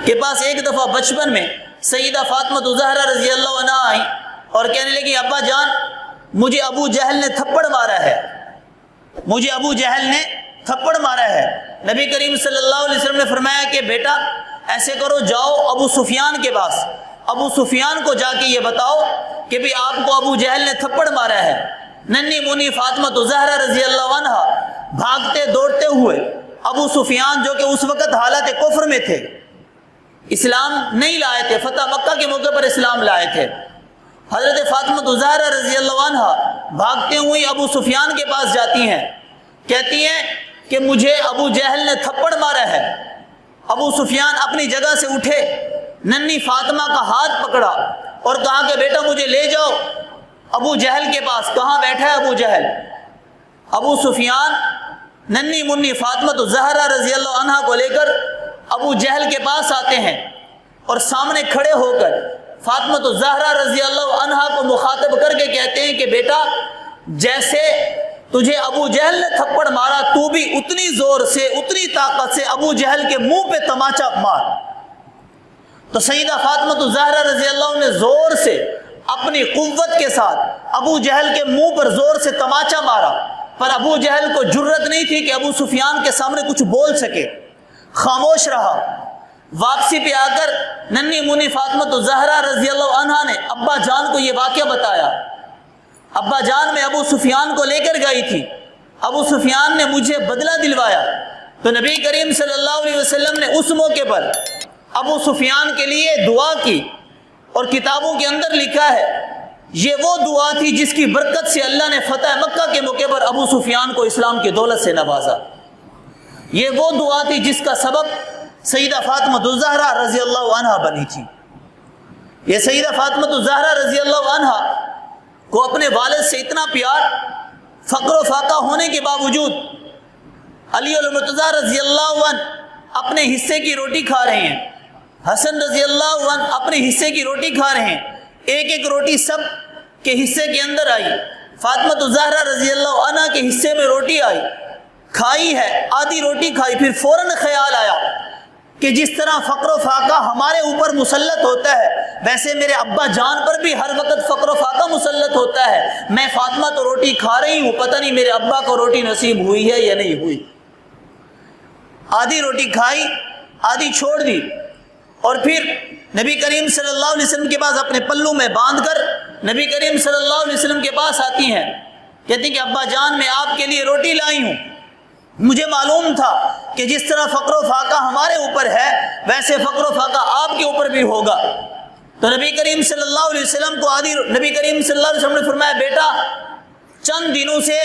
کے پاس ایک دفعہ بچپن میں سیدہ فاطمہ زہرا رضی اللہ عنہا آئیں اور کہنے لگی ابا جان مجھے ابو جہل نے تھپڑ مارا ہے، مجھے ابو جہل نے تھپڑ مارا ہے۔ نبی کریم صلی اللہ علیہ وسلم نے فرمایا کہ بیٹا ایسے کرو، جاؤ ابو سفیان کے پاس، ابو سفیان کو جا کے یہ بتاؤ کہ بھی آپ کو ابو جہل نے تھپڑ مارا ہے۔ ننھی منی فاطمہ زہرا رضی اللہ عنہا بھاگتے دوڑتے ہوئے ابو سفیان جو کہ اس وقت حالت کفر میں تھے، اسلام نہیں لائے تھے، فتح مکہ کے موقع پر اسلام لائے تھے، حضرت فاطمہ زہرا رضی اللہ عنہا بھاگتے ہوئے ابو سفیان کے پاس جاتی ہیں، کہتی ہیں کہ مجھے ابو جہل نے تھپڑ مارا ہے۔ ابو سفیان اپنی جگہ سے اٹھے، ننھی فاطمہ کا ہاتھ پکڑا اور کہا کہ بیٹا مجھے لے جاؤ ابو جہل کے پاس۔ کہاں بیٹھا ہے ابو جہل؟ ابو سفیان ننھی منی فاطمہ زہرا رضی اللہ عنہا کو لے کر ابو جہل کے پاس آتے ہیں اور سامنے کھڑے ہو کر فاطمہ زہرا رضی اللہ عنہا کو مخاطب کر کے کہتے ہیں کہ بیٹا جیسے تجھے ابو جہل نے تھپڑ مارا تو بھی اتنی زور سے اتنی طاقت سے ابو جہل کے منہ پہ تماچا مار۔ تو سیدہ فاطمہ زہرا رضی اللہ عنہ نے زور سے اپنی قوت کے ساتھ ابو جہل کے منہ پر زور سے تماچا مارا، پر ابو جہل کو جرت نہیں تھی کہ ابو سفیان کے سامنے کچھ بول سکے، خاموش رہا۔ واپسی پہ آ کر ننھی منی فاطمہ زہرا رضی اللہ عنہا نے ابا جان کو یہ واقعہ بتایا۔ ابا جان میں ابو سفیان کو لے کر گئی تھی، ابو سفیان نے مجھے بدلہ دلوایا۔ تو نبی کریم صلی اللہ علیہ وسلم نے اس موقع پر ابو سفیان کے لیے دعا کی، اور کتابوں کے اندر لکھا ہے یہ وہ دعا تھی جس کی برکت سے اللہ نے فتح مکہ کے موقع پر ابو سفیان کو اسلام کی دولت سے نوازا۔ یہ وہ دعا تھی جس کا سبب سیدہ فاطمہ زہرا رضی اللہ عنہا بنی تھی۔ یہ سیدہ فاطمہ زہرا رضی اللہ عنہا کو اپنے والد سے اتنا پیار، فقر و فاقہ ہونے کے باوجود علی المرتضیٰ رضی اللہ عنہ اپنے حصے کی روٹی کھا رہے ہیں، حسن رضی اللہ عنہ اپنے حصے کی روٹی کھا رہے ہیں، ایک ایک روٹی سب کے حصے کے اندر آئی، فاطمہ زہرا رضی اللہ عنہ کے حصے میں روٹی آئی، کھائی ہے، آدھی روٹی کھائی، پھر فوراً خیال آیا کہ جس طرح فقر و فاقہ ہمارے اوپر مسلط ہوتا ہے ویسے میرے ابا جان پر بھی ہر وقت فقر و فاقہ مسلط ہوتا ہے۔ میں فاطمہ تو روٹی کھا رہی ہوں، پتہ نہیں میرے ابا کو روٹی نصیب ہوئی ہے یا نہیں ہوئی۔ آدھی روٹی کھائی، آدھی چھوڑ دی، اور پھر نبی کریم صلی اللہ علیہ وسلم کے پاس اپنے پلو میں باندھ کر نبی کریم صلی اللہ علیہ وسلم کے پاس آتی ہیں، کہتی ہیں کہ ابا جان میں آپ کے لیے روٹی لائی ہوں، مجھے معلوم تھا کہ جس طرح فقر و فاقہ ہمارے اوپر ہے ویسے فقر و فاقہ آپ کے اوپر بھی ہوگا۔ تو نبی کریم صلی اللہ علیہ وسلم کو نبی کریم صلی اللہ علیہ وسلم نے فرمایا بیٹا چند دنوں سے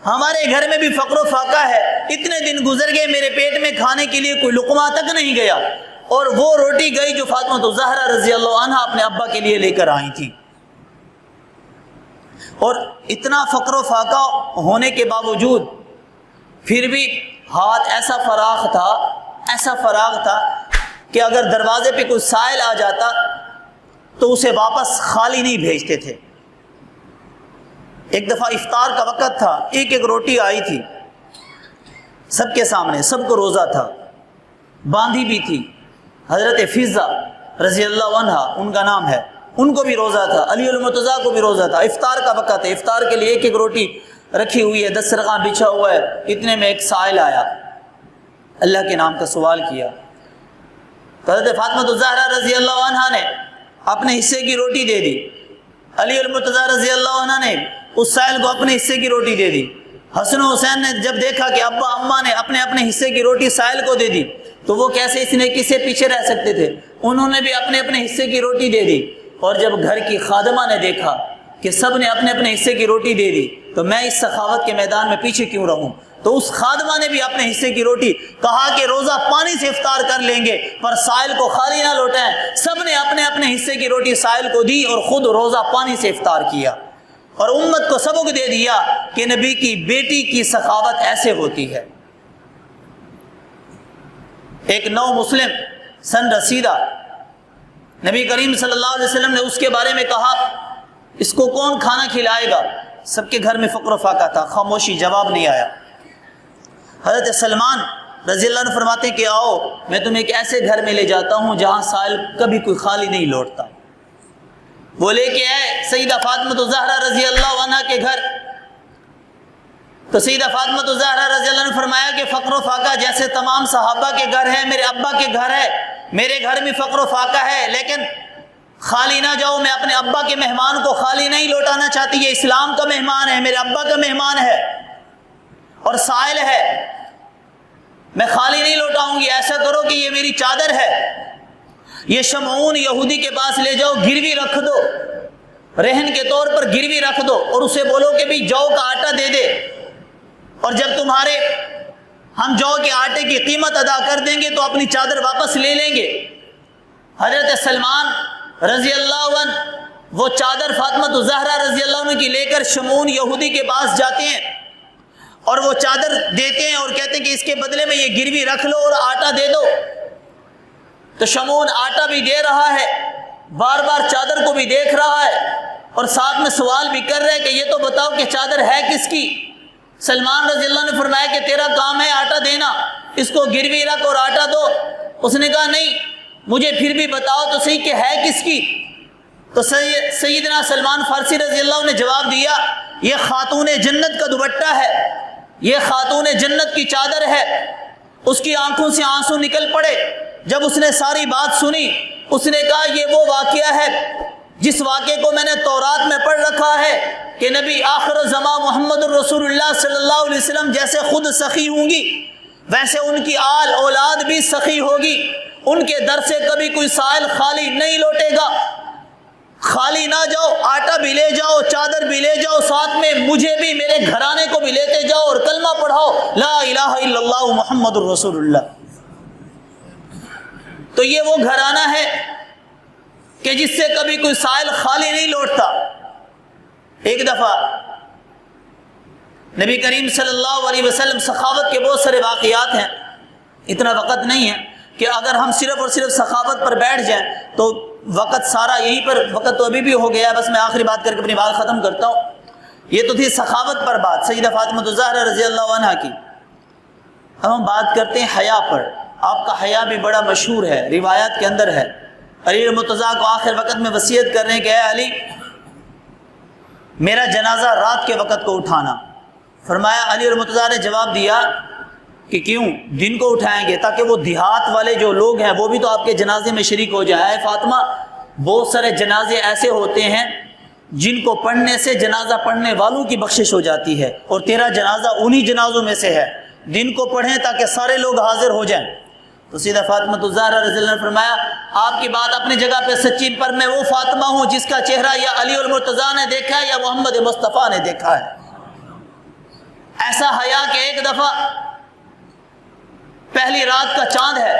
ہمارے گھر میں بھی فقر و فاقہ ہے، اتنے دن گزر گئے میرے پیٹ میں کھانے کے لیے کوئی لقمہ تک نہیں گیا، اور وہ روٹی گئی جو فاطمہ زہرا رضی اللہ عنہا اپنے ابا کے لیے لے کر آئی تھی۔ اور اتنا فقر و فاقہ ہونے کے باوجود پھر بھی ہاتھ ایسا فراغ تھا کہ اگر دروازے پہ کوئی سائل آ جاتا تو اسے واپس خالی نہیں بھیجتے تھے۔ ایک دفعہ افطار کا وقت تھا، ایک ایک روٹی آئی تھی سب کے سامنے، سب کو روزہ تھا، باندھی بھی تھی۔ حضرت فضہ رضی اللہ عنہا ان کا نام ہے، ان کو بھی روزہ تھا، علی المرتضیٰ کو بھی روزہ تھا۔ افطار کا وقت ہے، افطار کے لیے ایک ایک روٹی رکھی ہوئی ہے، دسترخوان بچھا ہوا ہے، اتنے میں ایک سائل آیا، اللہ کے نام کا سوال کیا۔ حضرت فاطمہ زہرا رضی اللہ عنہا نے اپنے حصے کی روٹی دے دی، علی المرتضیٰ رضی اللہ عنہ نے اس سائل کو اپنے حصے کی روٹی دے دی۔ حسن و حسین نے جب دیکھا کہ ابا اماں نے اپنے حصے کی روٹی سائل کو دے دی تو وہ کیسے اس نے کس سے پیچھے رہ سکتے تھے، انہوں نے بھی اپنے حصے کی روٹی دے دی۔ اور جب گھر کی خادمہ نے دیکھا کہ سب نے اپنے حصے کی روٹی دے دی تو میں اس سخاوت کے میدان میں پیچھے کیوں رہوں، تو اس خادمہ نے بھی اپنے حصے کی روٹی کہا کہ روزہ پانی سے افطار کر لیں گے پر سائل کو خالی نہ لوٹائیں۔ سب نے اپنے حصے کی روٹی سائل کو دی اور خود روزہ پانی سے افطار کیا، اور امت کو سبق دے دیا کہ نبی کی بیٹی کی سخاوت ایسے ہوتی ہے۔ ایک نو مسلم سن رسیدہ نبی کریم صلی اللہ علیہ وسلم نے اس کے بارے میں کہا اس کو کون کھانا کھلائے گا، سب کے گھر میں فقر و فاقہ تھا، خاموشی، جواب نہیں آیا۔ حضرت سلمان رضی اللہ عنہ فرماتے ہیں کہ آؤ میں تمہیں ایک ایسے گھر میں لے جاتا ہوں جہاں سائل کبھی کوئی خالی نہیں لوٹتا۔ وہ لے کے آئے سیدہ فاطمہ الزہرا رضی اللہ عنہ کے گھر۔ تو سیدہ فاطمہ الزہرا رضی اللہ عنہ فرمایا کہ فقر و فاقہ جیسے تمام صحابہ کے گھر ہے، میرے ابا کے گھر ہے، میرے گھر میں فقر و فاقہ ہے، لیکن خالی نہ جاؤ، میں اپنے ابا کے مہمان کو خالی نہیں لوٹانا چاہتی، یہ اسلام کا مہمان ہے، میرے ابا کا مہمان ہے اور سائل ہے، میں خالی نہیں لوٹاؤں گی۔ ایسا کرو کہ یہ میری چادر ہے، یہ شمعون یہودی کے پاس لے جاؤ، گروی رکھ دو، رہن کے طور پر گروی رکھ دو، اور اسے بولو کہ بھی جو کا آٹا دے دے، اور جب ہم جو کے آٹے کی قیمت ادا کر دیں گے تو اپنی چادر واپس لے لیں گے۔ حضرت سلمان رضی اللہ عنہ وہ چادر فاطمہ الزہرا رضی اللہ عنہ کی لے کر شمعون یہودی کے پاس جاتے ہیں اور وہ چادر دیتے ہیں اور کہتے ہیں کہ اس کے بدلے میں یہ گروی رکھ لو اور آٹا دے دو۔ تو شمعون آٹا بھی دے رہا ہے، بار بار چادر کو بھی دیکھ رہا ہے، اور ساتھ میں سوال بھی کر رہے ہیں کہ یہ تو بتاؤ کہ چادر ہے کس کی؟ سلمان رضی اللہ نے فرمایا کہ تیرا کام ہے آٹا دینا، اس کو گروی رکھ اور آٹا دو۔ اس نے کہا نہیں، مجھے پھر بھی بتاؤ تو صحیح کہ ہے کس کی؟ تو سیدنا سلمان فارسی رضی اللہ عنہ نے جواب دیا، یہ خاتون جنت کا دوپٹہ ہے، یہ خاتون جنت کی چادر ہے۔ اس کی آنکھوں سے آنسو نکل پڑے۔ جب اس نے ساری بات سنی، اس نے کہا یہ وہ واقعہ ہے جس واقعے کو میں نے تورات میں پڑھ رکھا ہے کہ نبی آخر زمان محمد الرسول اللہ صلی اللہ علیہ وسلم جیسے خود سخی ہوں گی، ویسے ان کی آل اولاد بھی سخی ہوگی، ان کے در سے کبھی کوئی سائل خالی نہیں لوٹے گا۔ خالی نہ جاؤ، آٹا بھی لے جاؤ، چادر بھی لے جاؤ، ساتھ میں مجھے بھی، میرے گھرانے کو بھی لیتے جاؤ اور کلمہ پڑھاؤ، لا الہ الا اللہ محمد الرسول اللہ۔ تو یہ وہ گھرانہ ہے کہ جس سے کبھی کوئی سائل خالی نہیں لوٹتا۔ ایک دفعہ نبی کریم صلی اللہ علیہ وسلم، سخاوت کے بہت سارے واقعات ہیں، اتنا وقت نہیں ہے کہ اگر ہم صرف اور صرف سخاوت پر بیٹھ جائیں تو وقت سارا یہی پر، وقت تو ابھی بھی ہو گیا ہے، بس میں آخری بات کر کے اپنی بات ختم کرتا ہوں۔ یہ تو تھی سخاوت پر بات، سیدہ فاطمہ الزہرا رضی اللہ عنہا کی۔ اب ہم بات کرتے ہیں حیا پر۔ آپ کا حیا بھی بڑا مشہور ہے، روایات کے اندر ہے۔ علی المرتضیٰ کو آخر وقت میں وصیت کر رہے ہیں کہ اے علی، میرا جنازہ رات کے وقت کو اٹھانا۔ فرمایا، علی المرتضیٰ نے جواب دیا کہ کیوں؟ دن کو اٹھائیں گے تاکہ وہ دیہات والے جو لوگ ہیں وہ بھی تو آپ کے جنازے میں شریک ہو جائے۔ اے فاطمہ، بہت سارے جنازے ایسے ہوتے ہیں جن کو پڑھنے سے جنازہ پڑھنے والوں کی بخشش ہو جاتی ہے، اور تیرا جنازہ انہی جنازوں میں سے ہے۔ دن کو پڑھیں تاکہ سارے لوگ حاضر ہو جائیں۔ تو سیدہ فاطمہ الزہرا رضی اللہ عنہ نے فرمایا، آپ کی بات اپنی جگہ پہ سچی، پر میں وہ فاطمہ ہوں جس کا چہرہ یا علی المرتضیٰ نے دیکھا ہے یا محمد مصطفیٰ نے دیکھا ہے۔ ایسا حیا کہ ایک دفعہ پہلی رات کا چاند ہے،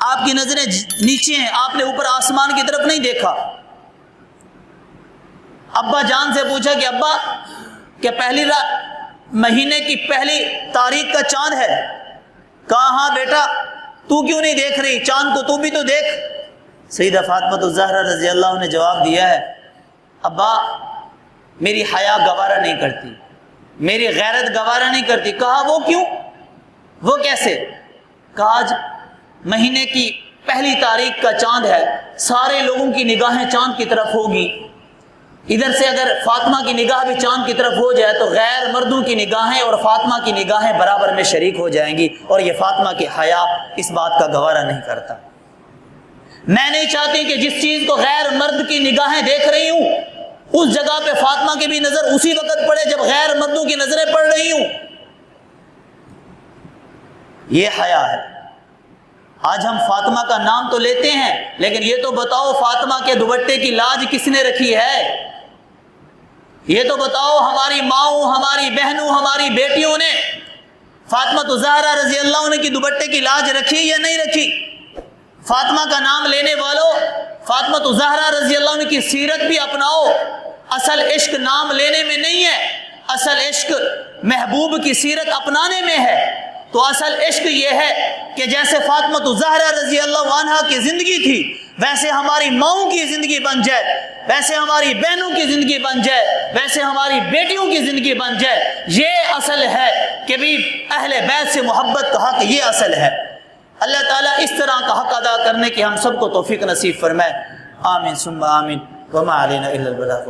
آپ کی نظریں نیچے ہیں، آپ نے اوپر آسمان کی طرف نہیں دیکھا۔ ابا جان سے پوچھا کہ ابا، کیا پہلی رات مہینے کی پہلی تاریخ کا چاند ہے؟ کہا ہاں بیٹا، تو کیوں نہیں دیکھ رہی؟ چاند کو تو بھی تو دیکھ۔ سیدہ فاطمہ الزہرا رضی اللہ عنہ نے جواب دیا ہے، ابا میری حیا گوارا نہیں کرتی، میری غیرت گوارا نہیں کرتی۔ کہا وہ کیوں؟ وہ کیسے؟ کہا آج مہینے کی پہلی تاریخ کا چاند ہے، سارے لوگوں کی نگاہیں چاند کی طرف ہوگی، ادھر سے اگر فاطمہ کی نگاہ بھی چاند کی طرف ہو جائے تو غیر مردوں کی نگاہیں اور فاطمہ کی نگاہیں برابر میں شریک ہو جائیں گی، اور یہ فاطمہ کی حیا اس بات کا گوارا نہیں کرتا۔ میں نہیں چاہتی کہ جس چیز کو غیر مرد کی نگاہیں دیکھ رہی ہوں اس جگہ پہ فاطمہ کی بھی نظر اسی وقت پڑے جب غیر مردوں کی نظریں پڑ رہی ہوں۔ یہ حیا ہے۔ آج ہم فاطمہ کا نام تو لیتے ہیں، لیکن یہ تو بتاؤ فاطمہ کے دوپٹے کی لاج کس نے رکھی ہے؟ یہ تو بتاؤ ہماری ماؤں، ہماری بہنوں، ہماری بیٹیوں نے فاطمہ الزہرا رضی اللہ عنہ کی دوپٹے کی لاج رکھی یا نہیں رکھی؟ فاطمہ کا نام لینے والوں، فاطمہ الزہرا رضی اللہ عنہ کی سیرت بھی اپناؤ۔ اصل عشق نام لینے میں نہیں ہے، اصل عشق محبوب کی سیرت اپنانے میں ہے۔ تو اصل عشق یہ ہے کہ جیسے فاطمہ الزہرا رضی اللہ عنہا کی زندگی تھی ویسے ہماری ماؤں کی زندگی بن جائے، ویسے ہماری بہنوں کی زندگی بن جائے، ویسے ہماری بیٹیوں کی زندگی بن جائے۔ یہ اصل ہے کہ بھی اہل بیت سے محبت کا حق یہ اصل ہے۔ اللہ تعالیٰ اس طرح کا حق ادا کرنے کی ہم سب کو توفیق نصیب فرمائے، آمین ثم آمین، وما علینا الا البلاغ۔